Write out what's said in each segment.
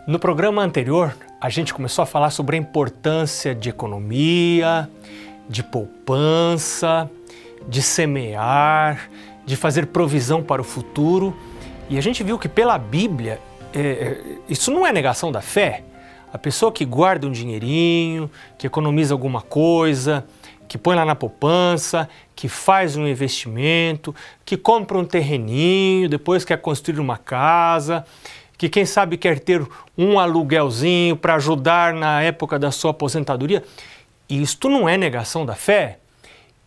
No programa anterior, a gente começou a falar sobre a importância de economia, de poupança, de semear, de fazer provisão para o futuro. E a gente viu que pela Bíblia, isso não é negação da fé. A pessoa que guarda um dinheirinho, que economiza alguma coisa, que põe lá na poupança, que faz um investimento, que compra um terreninho, depois quer construir uma casa, que quem sabe quer ter um aluguelzinho para ajudar na época da sua aposentadoria. Isto não é negação da fé,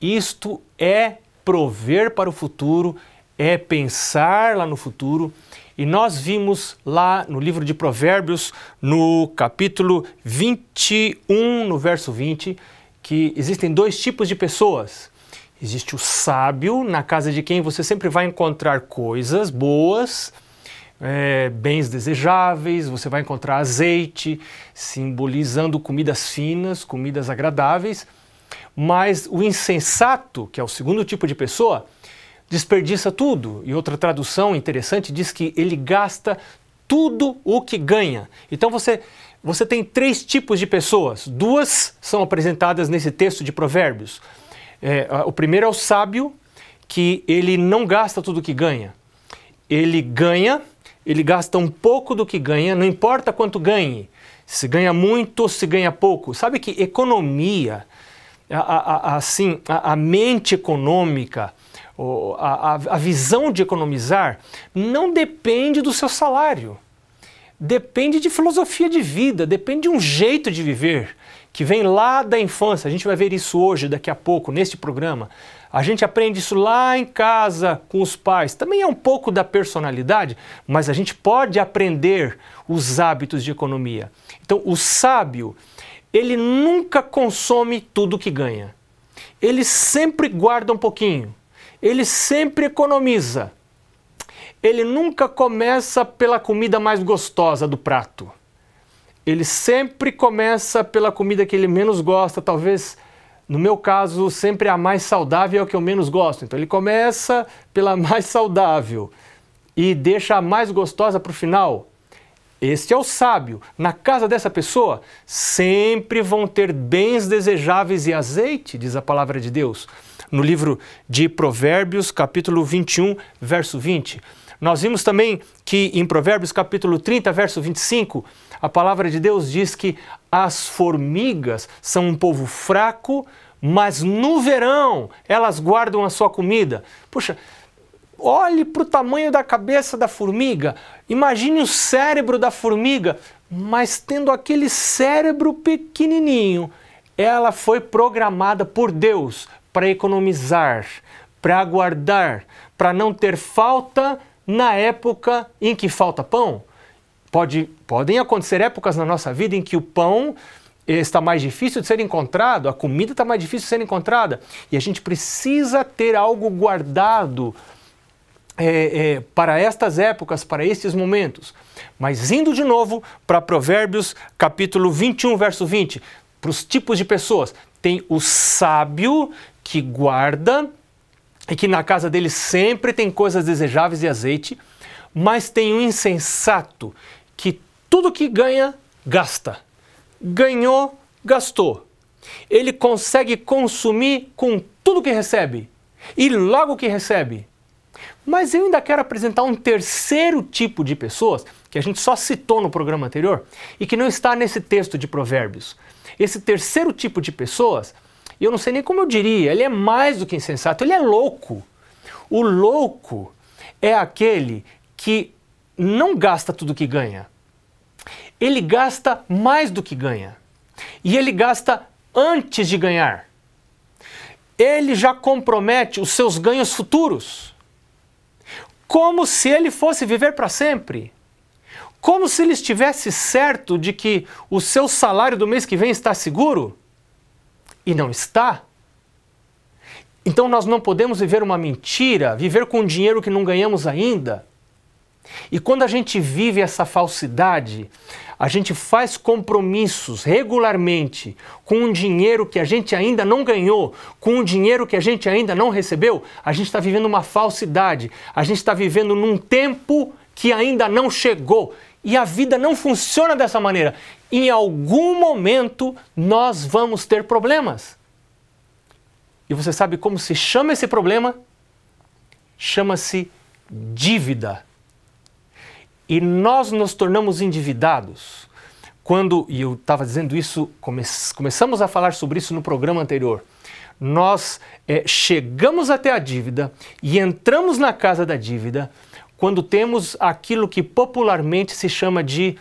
isto é prover para o futuro, é pensar lá no futuro. E nós vimos lá no livro de Provérbios, no capítulo 21, no verso 20, que existem dois tipos de pessoas. Existe o sábio, na casa de quem você sempre vai encontrar coisas boas, bens desejáveis, você vai encontrar azeite, simbolizando comidas finas, comidas agradáveis. Mas o insensato, que é o segundo tipo de pessoa, desperdiça tudo. E outra tradução interessante diz que ele gasta tudo o que ganha. Então você tem três tipos de pessoas. Duas são apresentadas nesse texto de Provérbios. O primeiro é o sábio, que ele não gasta tudo o que ganha. Ele ganha, ele gasta um pouco do que ganha, não importa quanto ganhe. Se ganha muito ou se ganha pouco. Sabe que economia, a mente econômica, a visão de economizar não depende do seu salário. Depende de filosofia de vida, depende de um jeito de viver que vem lá da infância. A gente vai ver isso hoje, daqui a pouco, neste programa. A gente aprende isso lá em casa com os pais. Também é um pouco da personalidade, mas a gente pode aprender os hábitos de economia. Então, o sábio, ele nunca consome tudo que ganha. Ele sempre guarda um pouquinho. Ele sempre economiza. Ele nunca começa pela comida mais gostosa do prato. Ele sempre começa pela comida que ele menos gosta, talvez, no meu caso, sempre a mais saudável é o que eu menos gosto. Então ele começa pela mais saudável e deixa a mais gostosa para o final. Este é o sábio. Na casa dessa pessoa, sempre vão ter bens desejáveis e azeite, diz a palavra de Deus. No livro de Provérbios, capítulo 21, verso 20. Nós vimos também que em Provérbios, capítulo 30, verso 25, a palavra de Deus diz que as formigas são um povo fraco, mas no verão elas guardam a sua comida. Puxa, olhe para o tamanho da cabeça da formiga, imagine o cérebro da formiga, mas tendo aquele cérebro pequenininho, ela foi programada por Deus para economizar, para guardar, para não ter falta na época em que falta pão. Podem acontecer épocas na nossa vida em que o pão está mais difícil de ser encontrado, a comida está mais difícil de ser encontrada, e a gente precisa ter algo guardado para estas épocas, para estes momentos. Mas indo de novo para Provérbios, capítulo 21, verso 20, para os tipos de pessoas. Tem o sábio que guarda e que na casa dele sempre tem coisas desejáveis e azeite, mas tem o insensato que tudo que ganha, gasta. Ganhou, gastou. Ele consegue consumir com tudo que recebe e logo que recebe. Mas eu ainda quero apresentar um terceiro tipo de pessoas que a gente só citou no programa anterior e que não está nesse texto de Provérbios. Esse terceiro tipo de pessoas, eu não sei nem como eu diria, ele é mais do que insensato, ele é louco. O louco é aquele que não gasta tudo que ganha. Ele gasta mais do que ganha. E ele gasta antes de ganhar. Ele já compromete os seus ganhos futuros. Como se ele fosse viver para sempre. Como se ele estivesse certo de que o seu salário do mês que vem está seguro. E não está. Então nós não podemos viver uma mentira, viver com dinheiro que não ganhamos ainda. E quando a gente vive essa falsidade, a gente faz compromissos regularmente com um dinheiro que a gente ainda não ganhou, com um dinheiro que a gente ainda não recebeu, a gente está vivendo uma falsidade, a gente está vivendo num tempo que ainda não chegou. E a vida não funciona dessa maneira. Em algum momento nós vamos ter problemas. E você sabe como se chama esse problema? Chama-se dívida. E nós nos tornamos endividados quando, e eu estava dizendo isso, começamos a falar sobre isso no programa anterior, nós chegamos até a dívida e entramos na casa da dívida quando temos aquilo que popularmente se chama de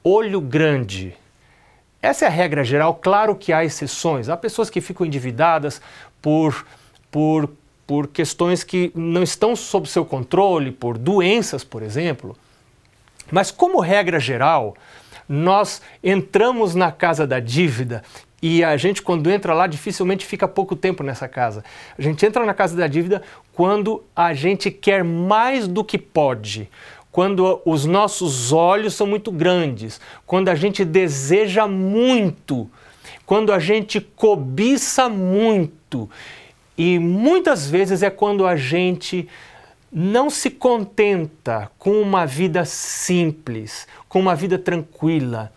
olho grande. Essa é a regra geral. Claro que há exceções. Há pessoas que ficam endividadas por questões que não estão sob seu controle, por doenças, por exemplo. Mas como regra geral, nós entramos na casa da dívida e a gente, quando entra lá, dificilmente fica pouco tempo nessa casa. A gente entra na casa da dívida quando a gente quer mais do que pode, quando os nossos olhos são muito grandes, quando a gente deseja muito, quando a gente cobiça muito. E muitas vezes é quando a gente não se contenta com uma vida simples, com uma vida tranquila,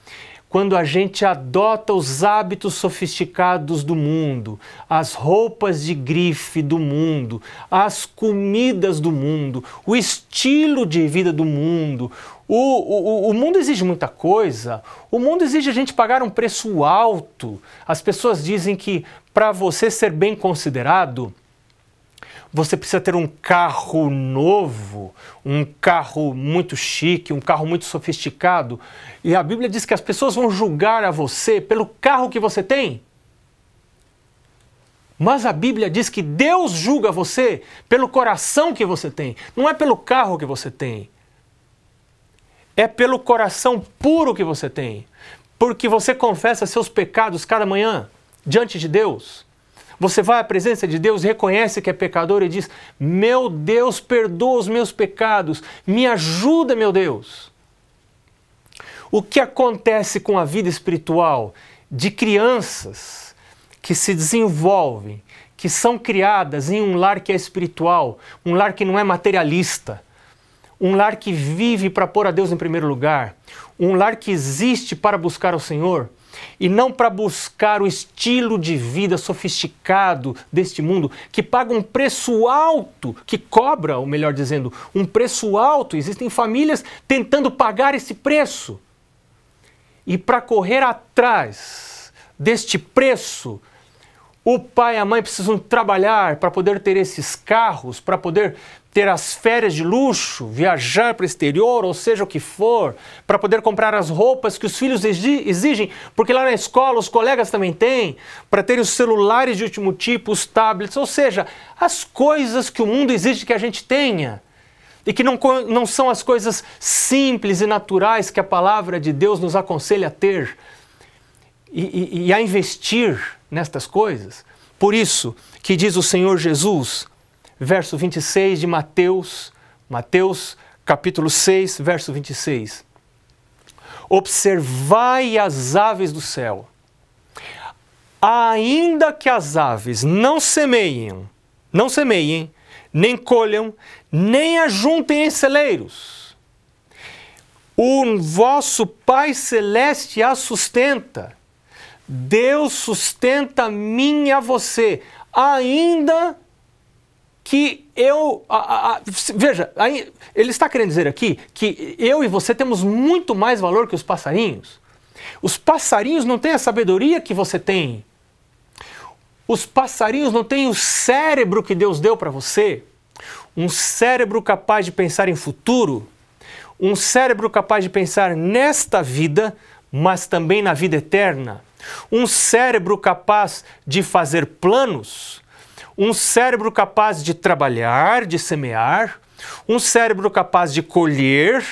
quando a gente adota os hábitos sofisticados do mundo, as roupas de grife do mundo, as comidas do mundo, o estilo de vida do mundo. O mundo exige muita coisa, o mundo exige a gente pagar um preço alto. As pessoas dizem que para você ser bem considerado, você precisa ter um carro novo, um carro muito chique, um carro muito sofisticado. E a Bíblia diz que as pessoas vão julgar a você pelo carro que você tem. Mas a Bíblia diz que Deus julga você pelo coração que você tem. Não é pelo carro que você tem. É pelo coração puro que você tem. Porque você confessa seus pecados cada manhã diante de Deus. Você vai à presença de Deus, reconhece que é pecador e diz: meu Deus, perdoa os meus pecados, me ajuda, meu Deus. O que acontece com a vida espiritual de crianças que se desenvolvem, que são criadas em um lar que é espiritual, um lar que não é materialista, um lar que vive para pôr a Deus em primeiro lugar, um lar que existe para buscar ao Senhor, e não para buscar o estilo de vida sofisticado deste mundo, que paga um preço alto, que cobra, ou melhor dizendo, um preço alto. Existem famílias tentando pagar esse preço. E para correr atrás deste preço, o pai e a mãe precisam trabalhar para poder ter esses carros, para poder ter as férias de luxo, viajar para o exterior, ou seja o que for, para poder comprar as roupas que os filhos exigem, porque lá na escola os colegas também têm, para ter os celulares de último tipo, os tablets, ou seja, as coisas que o mundo exige que a gente tenha. E que não são as coisas simples e naturais que a palavra de Deus nos aconselha a ter e a investir nestas coisas. Por isso que diz o Senhor Jesus, verso 26 de Mateus capítulo 6, verso 26. Observai as aves do céu. Ainda que as aves não semeiem, nem colham, nem ajuntem em celeiros, o vosso Pai Celeste as sustenta. Deus sustenta a mim e a você, ainda que veja, ele está querendo dizer aqui que eu e você temos muito mais valor que os passarinhos. Os passarinhos não têm a sabedoria que você tem. Os passarinhos não têm o cérebro que Deus deu para você. Um cérebro capaz de pensar em futuro, um cérebro capaz de pensar nesta vida, mas também na vida eterna. Um cérebro capaz de fazer planos, um cérebro capaz de trabalhar, de semear, um cérebro capaz de colher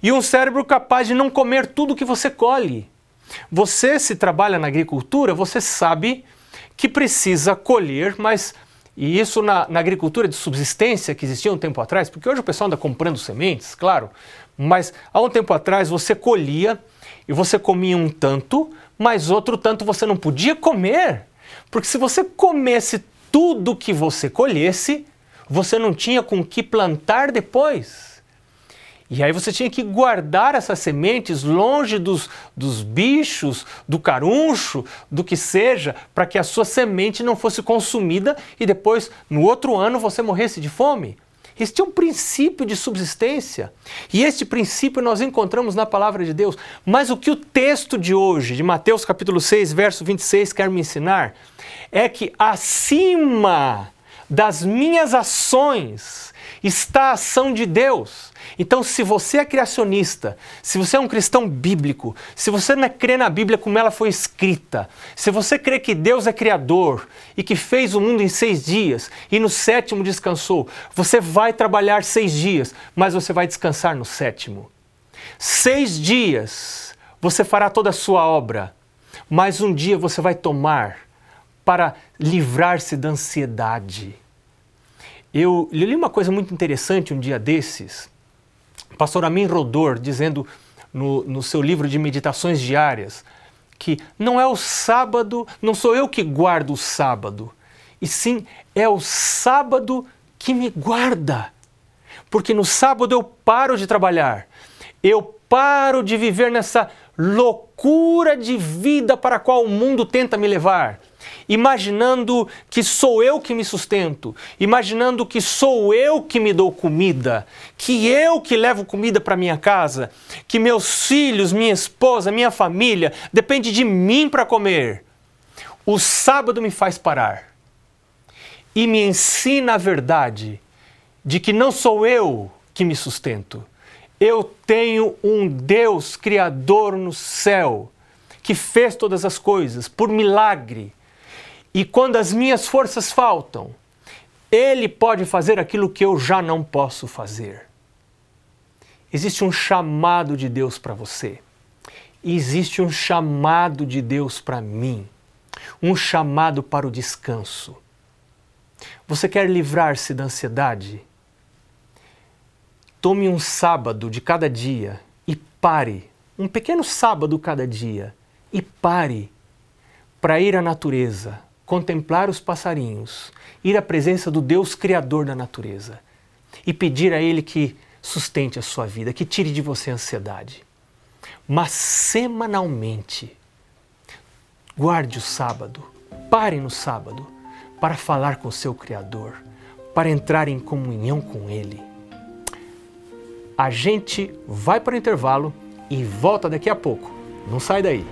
e um cérebro capaz de não comer tudo que você colhe. Você, se trabalha na agricultura, você sabe que precisa colher, e isso na agricultura de subsistência que existia um tempo atrás, porque hoje o pessoal anda comprando sementes, claro, mas há um tempo atrás você colhia e você comia um tanto, mas outro tanto você não podia comer, porque se você comesse tudo que você colhesse, você não tinha com que plantar depois. E aí você tinha que guardar essas sementes longe dos bichos, do caruncho, do que seja, para que a sua semente não fosse consumida e depois, no outro ano, você morresse de fome. Este é um princípio de subsistência. E este princípio nós encontramos na palavra de Deus. Mas o que o texto de hoje, de Mateus capítulo 6, verso 26, quer me ensinar, é que acima das minhas ações está a ação de Deus. Então, se você é criacionista, se você é um cristão bíblico, se você não crê na Bíblia como ela foi escrita, se você crê que Deus é criador e que fez o mundo em 6 dias e no 7º descansou, você vai trabalhar 6 dias, mas você vai descansar no 7º. 6 dias você fará toda a sua obra, mas um dia você vai tomar para livrar-se da ansiedade. Eu li uma coisa muito interessante um dia desses, o pastor Amin Rodor, dizendo no seu livro de meditações diárias, que não é o sábado, não sou eu que guardo o sábado, e sim é o sábado que me guarda. Porque no sábado eu paro de trabalhar, eu paro de viver nessa loucura de vida para a qual o mundo tenta me levar, imaginando que sou eu que me sustento, imaginando que sou eu que me dou comida, que eu que levo comida para minha casa, que meus filhos, minha esposa, minha família depende de mim para comer. O sábado me faz parar e me ensina a verdade de que não sou eu que me sustento. Eu tenho um Deus Criador no céu, que fez todas as coisas por milagre. E quando as minhas forças faltam, Ele pode fazer aquilo que eu já não posso fazer. Existe um chamado de Deus para você. Existe um chamado de Deus para mim. Um chamado para o descanso. Você quer livrar-se da ansiedade? Tome um sábado de cada dia e pare, um pequeno sábado cada dia, e pare para ir à natureza, contemplar os passarinhos, ir à presença do Deus Criador da natureza e pedir a Ele que sustente a sua vida, que tire de você a ansiedade. Mas semanalmente, guarde o sábado, pare no sábado para falar com o seu Criador, para entrar em comunhão com Ele. A gente vai para o intervalo e volta daqui a pouco. Não sai daí.